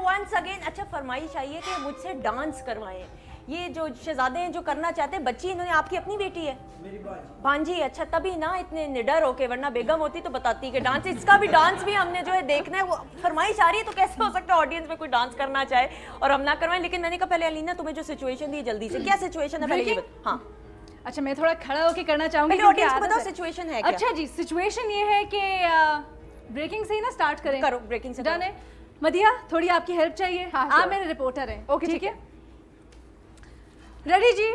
Once again अच्छा फरमाइश आई है कि मुझसे डांस करवाएं। ये जो शहजादे हैं जो करना चाहते हैं, बच्ची इन्होंने आपकी अपनी बेटी है? मेरी भांजी। अच्छा तभी ना इतने निडर होके, वरना बेगम होती तो बताती कि डांस, इसका भी डांस भी हमने जो है देखना है। वो फरमाइश आ रही है तो कैसे हो सकता है ऑडियंस में कोई डांस करना चाहे और हम ना करवाएं। लेकिन मैंने कहा पहले अलीना तुम्हें जो सिचुएशन दी जल्दी से, क्या सिचुएशन है पहले ये बता। हाँ अच्छा मैं थोड़ा खड़ा होके करना चाहूंगी। ऑडियंस को बताओ सिचुएशन है क्या? अच्छा जी सिचुएशन ये है कि ब्रेकिंग से ही ना स्टार्ट करें। करो ब्रेकिंग से। डन है। मदिया थोड़ी आपकी हेल्प चाहिए। हाँ, आप मेरे रिपोर्टर हैं। ओके ठीक है रेडी जी।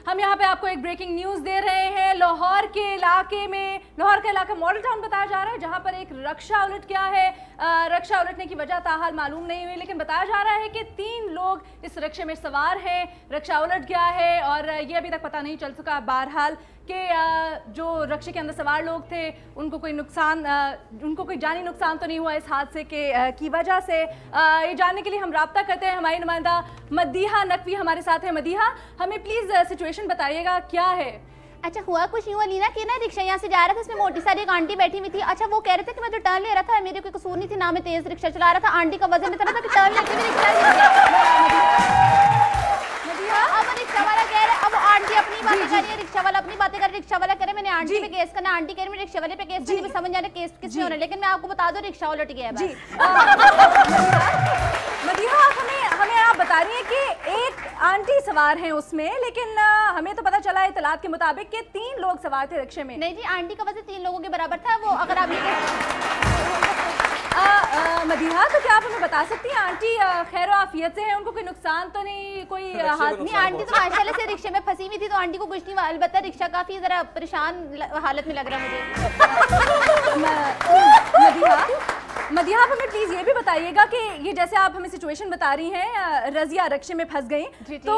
हम यहाँ पे आपको एक ब्रेकिंग न्यूज़ दे रहे हैं। लाहौर का इलाका मॉडल टाउन बताया जा रहा है, जहाँ पर एक रक्षा उलट गया है। रक्षा उलटने की वजह ताहाल मालूम नहीं हुई, लेकिन बताया जा रहा है कि 3 लोग इस रक्षे में सवार हैं। रक्षा उलट गया है और ये अभी तक पता नहीं चल सका बहरहाल कि जो रक्षे के अंदर सवार लोग थे उनको कोई जानी नुकसान तो नहीं हुआ इस हादसे की वजह से। ये जानने के लिए हम राब्ता करते हैं, हमारी नुमाइंदा मदीहा नकवी हमारे साथ है। मदीहा हमें प्लीज सिचुएशन बताइएगा क्या है। अच्छा हुआ कुछ यूँ अलीना कि ना रिक्शा यहाँ से जा रहा था, इसमें मोटी सारी एक आंटी बैठी हुई थी। अच्छा वो कह रहे थे कि मैं जो टर्न ले रहा था मेरे कोई कसूर नहीं थी, ना मैं तेज रिक्शा चला रहा था, आंटी का वजन इतना था कि टर्न लेते हुए रिक्शा रिक्शा वाला कह रहा है। अब आंटी अपनी बातें कर रही है, रिक्शा वाला अपनी बातें कर रही है। रिक्शा वाला कह रहे मैंने आंटी पे केस करना, आंटी कह रही मैं रिक्शा वाले पे केस करनी, समझ जाना केस किसने होना। लेकिन मैं आपको बता दूं रिक्शा उलट गया है। मदीहा हमें आप बता रही हैं कि एक आंटी सवार हैं उसमें, लेकिन हमें तो पता चला है इतलात के मुताबिक कि 3 लोग सवार थे रिक्शे में। नहीं जी आंटी का वजन 3 लोगों के बराबर था। वो अगर आप मदीहा तो क्या आप हमें बता सकती हैं आंटी खैर आफियत से हैं, उनको कोई नुकसान तो नहीं, कोई हाथ नहीं? आंटी तो माशाल्लाह से रिक्शे में फंसी हुई थी तो आंटी को कुछ नहीं हुआ, अलबत्ता रिक्शा काफी जरा परेशान हालत में लग रहा है मुझे। मदीहा आप हमें प्लीज ये भी बताइएगा कि ये जैसे आप हमें सिचुएशन बता रही हैं रजिया रक्षे में फंस गई, तो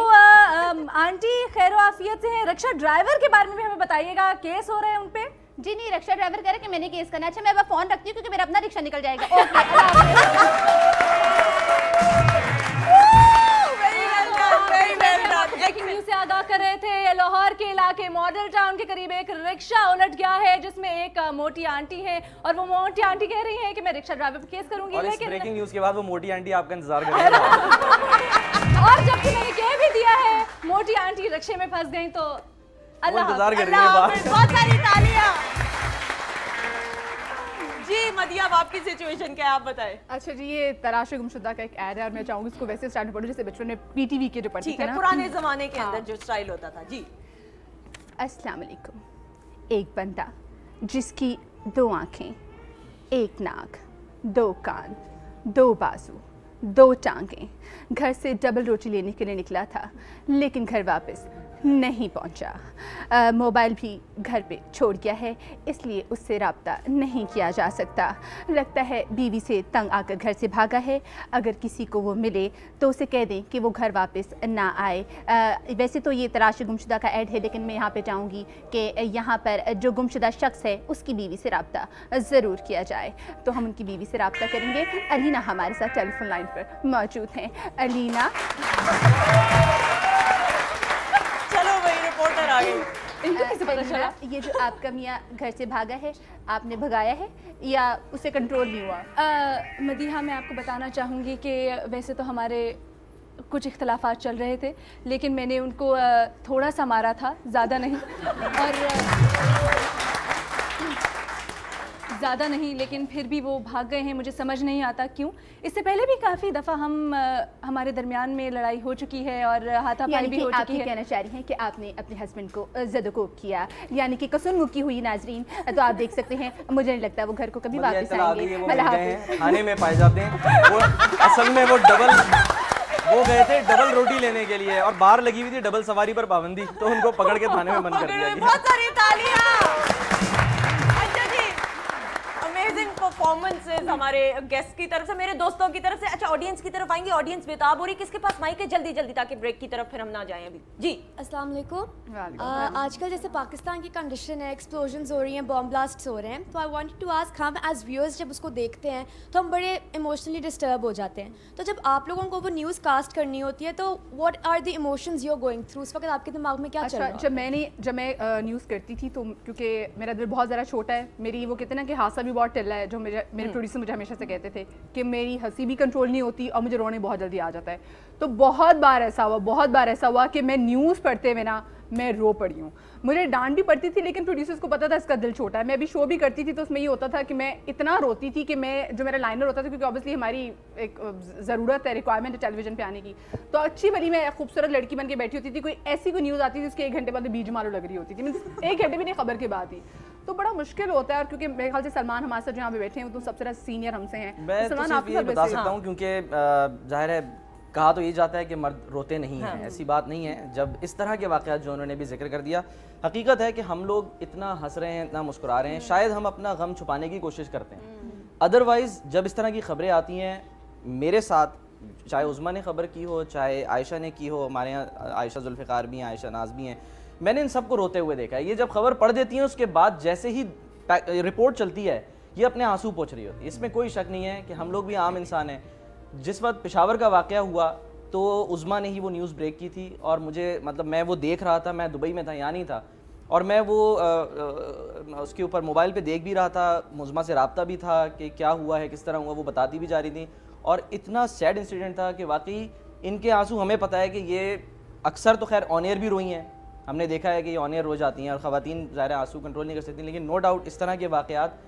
आंटी खैर आफियत से हैं, रक्षा ड्राइवर के बारे में भी हमें बताइएगा, केस हो रहे हैं उन पे? जी नहीं रक्षा ड्राइवर कह रहे कि मैंने केस करना। अच्छा मैं अब फोन रखती हूँ क्योंकि मेरा अपना रिक्शा निकल जाएगा। ब्रेकिंग न्यूज़ से आगाह कर रहे थे लाहौर के इलाके मॉडल टाउन के करीब एक रिक्शा उलट गया है जिसमें एक मोटी आंटी है और वो मोटी आंटी कह रही है कि मैं रिक्शा ड्राइवर पर केस करूंगी। और लेकिन ब्रेकिंग न्यूज़ के बाद वो मोटी आंटी आपका इंतजार कर रही है। और जबकि मैंने कह भी दिया है मोटी आंटी रिक्शे में फंस गई तो इंतजार कर रही है। बहुत सारी तालियां। जी मदिया अब आपकी सिचुएशन क्या है आप बताएं। अच्छा जी ये तलाश गुमशुदा का एक ऐड है और मैं चाहूंगी इसको वैसे स्टार्ट पढ़ो जैसे बच्चों ने पीटीवी के जो पढ़ते थे ना पुराने जमाने के अंदर जो स्टाइल होता था। जी अस्सलाम वालेकुम। एक बंदा जिसकी 2 आंखें, 1 नाक, 2 कान, 2 बाजू, 2 टांगें घर से डबल रोटी लेने के लिए निकला था लेकिन घर वापस नहीं पहुंचा। मोबाइल भी घर पे छोड़ गया है इसलिए उससे राब्ता नहीं किया जा सकता। लगता है बीवी से तंग आकर घर से भागा है। अगर किसी को वो मिले तो उसे कह दें कि वो घर वापस ना आए। वैसे तो ये तलाश गुमशुदा का ऐड है लेकिन मैं यहाँ पे चाहूँगी कि यहाँ पर जो गुमशुदा शख्स है उसकी बीवी से राब्ता ज़रूर किया जाए। तो हम उनकी बीवी से राब्ता करेंगे। अलीना हमारे साथ टेलीफोन लाइन पर मौजूद हैं। अलीना इनको कैसे पता चला? ये जो आपका मियाँ घर से भागा है आपने भगाया है या उसे कंट्रोल नहीं हुआ? मदीहा मैं आपको बताना चाहूँगी कि वैसे तो हमारे कुछ इख्तलाफात चल रहे थे लेकिन मैंने उनको थोड़ा सा मारा था, ज़्यादा नहीं। और ज़्यादा नहीं लेकिन फिर भी वो भाग गए हैं। मुझे समझ नहीं आता क्यों। इससे पहले भी काफ़ी दफ़ा हमारे दरमियान में लड़ाई हो चुकी है और हाथापाई भी हो चुकी है। कहना चाह रही हैं कि आपने अपने हस्बैंड को ज़दकोब किया यानी कि कसूर मुक्की हुई। नाजरीन तो आप देख सकते हैं मुझे नहीं लगता वो घर को कभी वापस आएंगे। खाने में पाए जाते हैं वो असल में वो गए थे डबल रोटी लेने के लिए और बाहर लगी हुई थी डबल सवारी पर पाबंदी तो उनको पकड़ के थाने में बंद कर दिया गया। बहुत सारी तालियां। परफॉर्मेंसेस हमारे गेस्ट की तरफ से, मेरे दोस्तों की तरफ से। अच्छा ऑडियंस की तरफ आएंगे। ऑडियंस बेताब हो रही किसके पास माइक है? जल्दी जल्दी ताकि ब्रेक की तरफ फिर हम ना जाएं अभी। जी अस्सलाम वालेकुम। आजकल जैसे पाकिस्तान की कंडीशन है, एक्सप्लोजन्स हो रही हैं, बॉम्ब ब्लास्ट्स हो रहे हैं, तो आई वांटेड टू आस्क हम एज व्यूअर्स जब उसको देखते हैं तो हम बड़े इमोशनली डिस्टर्ब हो जाते हैं। तो जब आप लोगों को वो न्यूज़ कास्ट करनी होती है तो what are the emotions you are going through? उस वक्त आपके दिमाग में क्या चल रहा है? जब मैं न्यूज़ करती थी तो क्योंकि मेरा दिल बहुत ज़्यादा छोटा है, मेरी वो कहते हैं ना कि हादसा भी बहुत टिल्ला है, जो मेरे प्रोड्यूसर मुझे हमेशा से कहते थे कि मेरी हंसी भी कंट्रोल नहीं होती और मुझे रोने बहुत जल्दी आ जाता है। तो बहुत बार ऐसा हुआ कि मैं न्यूज़ पढ़ते हुए ना मैं रो पड़ी हूँ। मुझे डांट भी पड़ती थी, लेकिन प्रोड्यूसर्स को पता था इसका दिल छोटा है। मैं अभी शो भी करती थी तो उसमें ये होता था कि मैं इतना रोती थी कि मैं जो मेरा लाइनर होता था, क्योंकि ऑब्वियसली हमारी एक ज़रूरत है, रिक्वायरमेंट है टेलीविजन पे आने की, तो अच्छी भली मैं खूबसूरत लड़की बन के बैठी होती थी, कोई ऐसी कोई न्यूज़ आती थी उसके 1 घंटे बाद बीज मारो लग रही होती थी, मीन्स 1 घंटे भी नहीं खबर के बाद ही। तो बड़ा मुश्किल होता है। और क्योंकि मेरे ख्याल से सलमान हमारे साथ जहाँ पे बैठे हैं वो तो सबसे ज़्यादा सीनियर हमसे हैं। मैं तो सिर्फ ये बता सकता हूँ, क्योंकि जाहिर है कहा तो ये जाता है कि मर्द रोते नहीं हैं, ऐसी बात नहीं है। जब इस तरह के वाक़यात जो उन्होंने भी जिक्र कर दिया, हकीकत है कि हम लोग इतना हंस रहे हैं, इतना मुस्कुरा रहे हैं, शायद हम अपना गम छुपाने की कोशिश करते हैं। अदरवाइज़ जब इस तरह की खबरें आती हैं मेरे साथ, चाहे उज़मा ने खबर की हो, चाहे आयशा ने की हो, हमारे यहाँ आयशा जुल्फ़िकार भी हैं, आयशा नाज भी हैं, मैंने इन सबको रोते हुए देखा है। ये जब खबर पढ़ देती हैं उसके बाद जैसे ही रिपोर्ट चलती है ये अपने आंसू पोंछ रही होती है। इसमें कोई शक नहीं है कि हम लोग भी आम इंसान हैं। जिस वक्त पेशावर का वाक़या हुआ तो उज़मा ने ही वो न्यूज़ ब्रेक की थी और मुझे मतलब मैं वो देख रहा था, मैं दुबई में था, यहाँ नहीं था, और मैं वो उसके ऊपर मोबाइल पे देख भी रहा था, उज़मा से रब्ता भी था कि क्या हुआ है, किस तरह हुआ, वो बताती भी जा रही थी। और इतना सैड इंसिडेंट था कि वाकई इनके आंसू, हमें पता है कि ये अक्सर तो खैर ऑन एयर भी रोई हैं, हमने देखा है कि ये ऑन एयर रो जाती हैं और ख़वातीन ज़ाहिर आंसू कंट्रोल नहीं कर सकती, लेकिन नो डाउट इस तरह के वाक़यात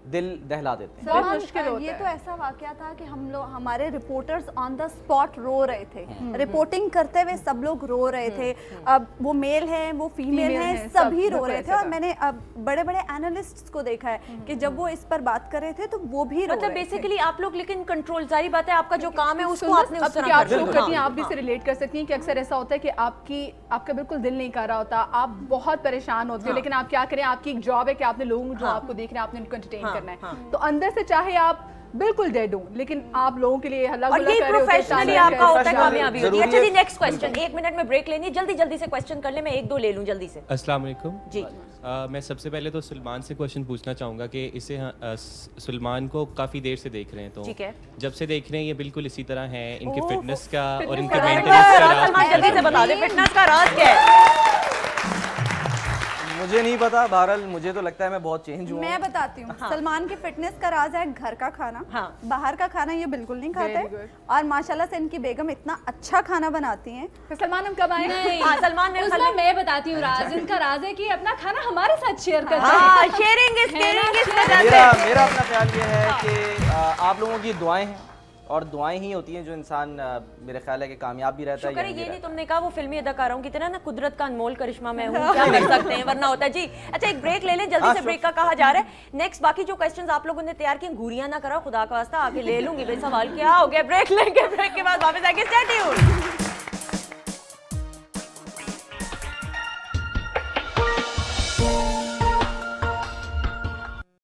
दिल दहला देते हैं। बहुत मुश्किल होता ये है। तो ऐसा वाकया था कि हम लोग, हमारे रिपोर्टर्स ऑन द स्पॉट रो रहे थे, रिपोर्टिंग करते हुए सब लोग रो रहे थे। अब वो मेल है, वो फीमेल है, सभी रो रहे थे। और मैंने अब बड़े बड़े एनालिस्ट्स को देखा है कि जब वो इस पर बात कर रहे थे तो वो भी रो मतलब रहे थे। बेसिकली आप लोग, लेकिन कंट्रोल, जारी बात है आपका जो काम है उसको आपने उस तरह आप कर शो दिया। करती हैं, आप भी इसे रिलेट कर सकती हैं कि अक्सर ऐसा होता है कि आपका बिल्कुल दिल नहीं कर रहा होता, आप बहुत परेशान होते हो, लेकिन आप क्या करें, आपकी एक जॉब है कि आपने लोगों जो आपको देख रहे हैं आपने उनको एंटरटेन करना है। तो अंदर से चाहे आप बिल्कुल डेड हो, लेकिन आप लोगों के लिए हल्ला और गुल्ला ये कर रहे होते हैं, प्रोफेशनली तालियां आपका होता है, कर रहे कामयाबी होती है। जरूरी अच्छा जी, है। नेक्स्ट क्वेश्चन, 1 मिनट में ब्रेक लेनी, जल्दी जल्दी से क्वेश्चन कर ले, मैं 1-2 ले लूं जल्दी से। अस्सलाम वालेकुम जी। मैं सबसे पहले तो सलमान से क्वेश्चन पूछना चाहूँगा कि इसे सलमान को काफ़ी देर से देख रहे हैं, तो ठीक है। जब से देख रहे हैं ये बिल्कुल इसी तरह हैं, इनके ओह, फिटनेस का और फिटनेस इनके का राज मेंटेनेंस का सलमान राज जल्दी से बता दे, फिटनेस का राज क्या है? मुझे नहीं पता, बहरहाल मुझे तो लगता है मैं बहुत चेंज हुआ मैं बताती हूँ। सलमान के फिटनेस का राज है घर का खाना। हाँ। बाहर का खाना ये बिल्कुल नहीं खाते। Very good. और माशाल्लाह से इनकी बेगम इतना अच्छा खाना बनाती हैं। तो सलमान हम कब आए? हाँ, सलमान मेरे उज़मा, मैं बताती हूँ राज, इनका राज है कि अपना खाना हमारे साथ शेयर करते हैं। हाँ, शेयरिंग इज केयरिंग इज मेरा अपना ख्याल ये है कि आप लोगों की दुआएं हैं, और दुआएं ही होती हैं जो इंसान मेरे ख्याल है कि कामयाब भी रहता है। शुक्र है ये नहीं तुमने कहा वो फिल्मी अदाकारों की तरह ना कुदरत का अनमोल करिश्मा मैं हूँ, क्या कर सकते हैं, वरना होता है जी। अच्छा, एक ब्रेक ले लें जल्दी से, ब्रेक का कहा जा रहा है। नेक्स्ट बाकी जो क्वेश्चंस आप लोगों ने तैयार किए, घूरियां ना कराओ खुदा का वास्ता, आके ले लूंगी भाई, सवाल क्या हो गया। ब्रेक लेंगे, ब्रेक के बाद वापस आके स्टे ट्यून्ड।